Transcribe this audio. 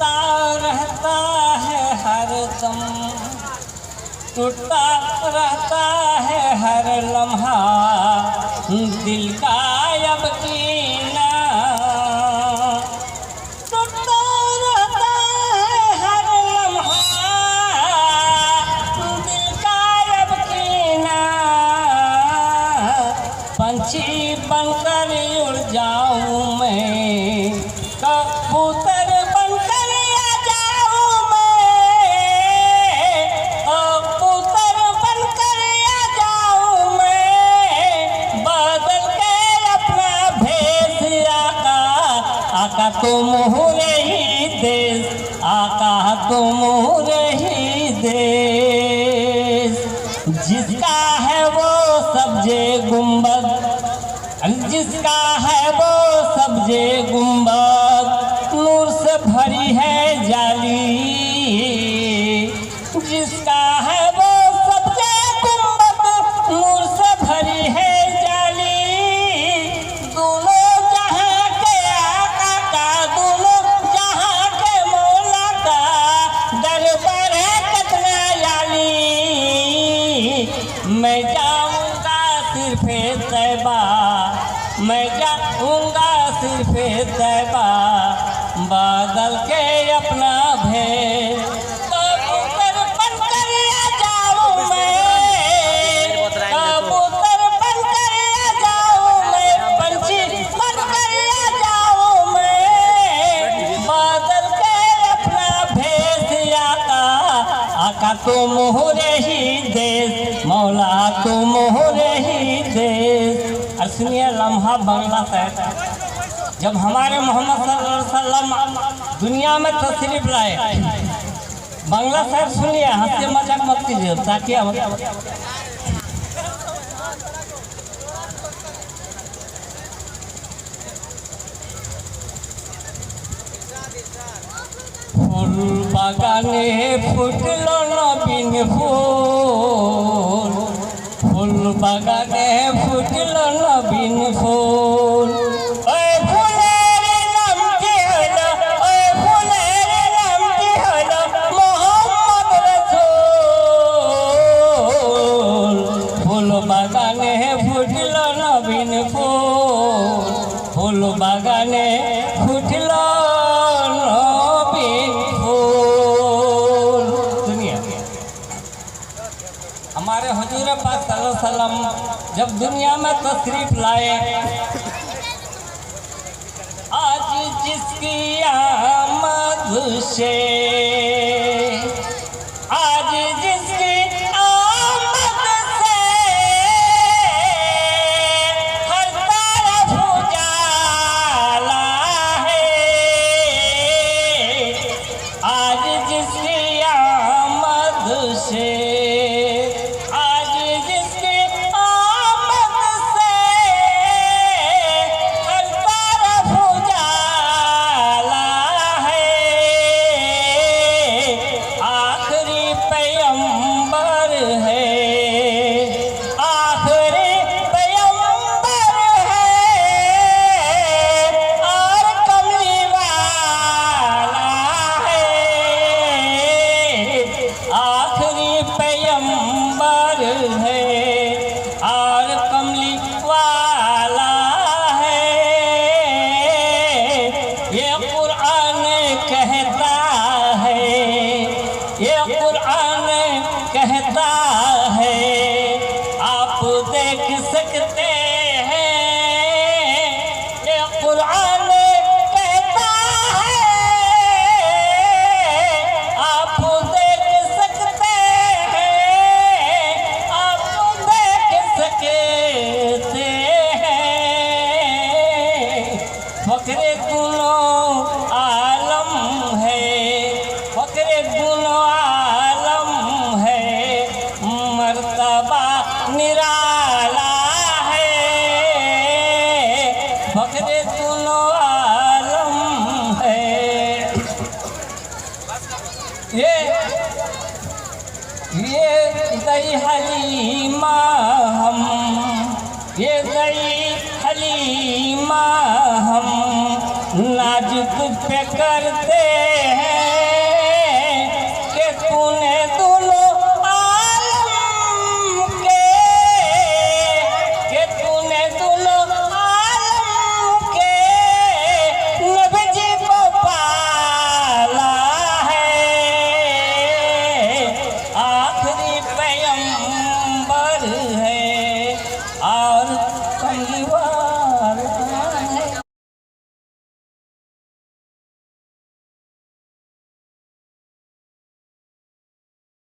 टूटता रहता है हर दम, टूटता रहता है हर लम्हा, दिल का अब कीना। टूटता रहता है हर लम्हा, दिल का अब कीना। पंछी बनकर उड़ जाऊं मैं, कबूतर बनकर आ जाऊं मैं, कबूतर बनकर आ जाऊं मैं। बदल के अपना भेष आका तुम रही देश, आका तुम रही देश। जिसका है वो सब्जे गुंबद, जिसका है वो सब्जे गुंबद, नूर से भरी है जाली। जिसका है वो सब्जे गुंबद, नूर से भरी है जाली। दोनों जहां के आका का, दोनों जहां के मौला का दरबार है कितना याली। मैं जाऊंगा सिर्फ तैबा, मैं जाऊंगा सिर्फ तैबा, बादल के अपना भेष। कबूतर बनकर आ जाऊं मैं, कबूतर बनकर आ जाऊं मैं, पंछी बनकर आ जाऊं मैं। बादल के अपना भेष आका, आका तुम रही देश, मौला तुम रही देश। और सुनिए लम्हा बांग्ला शहर, जब हमारे मोहम्मद सल्लल्लाहु अलैहि वसल्लम दुनिया में तशरीफ लाए, बांग्ला शहर सुनिए, हंसी मजाक मत कीजिए ताकि ফুল বাগানে ফুটলো নবীন ফুল, ফুল বাগানে ফুটলো নবীন ফুল। ওই ফুলের নাম কি হলো, ওই ফুলের নাম কি হলো মোহাম্মদ রাসূল। ফুল বাগানে ফুটলো নবীন ফুল, ফুল বাগানে ফুটলো नबीन फूल। सुनिए, हमारे हुजूर पाक सल्लल्लाहु अलैहि वसल्लम जब दुनिया में तशरीफ लाए, आज जिसकी आमद से, आज जिसकी आमद से हर तरफ उजाला है, आज जिसकी आमद से, आज जिसकी आमद से हर तरफ उजाला है। आखिरी पैगंबर है, आखिरी पैगंबर है, और कमली वाला है। आखिरी पैगंबर है और कमली वाला है। ये कुरान कहता है, ये कुरान कहता है, आप देख सकते हैं। ये कुरान कहता है, आप देख सकते हैं, आप देख सकते हैं। फखरे गुनो आलम है, फखरे गुनो आलम है, मर्तबा निराला है। फखरे गुनो आलम है। ये दई हलीमा हम, ये दई हलीमा हम, ना तुझ पे करते हैं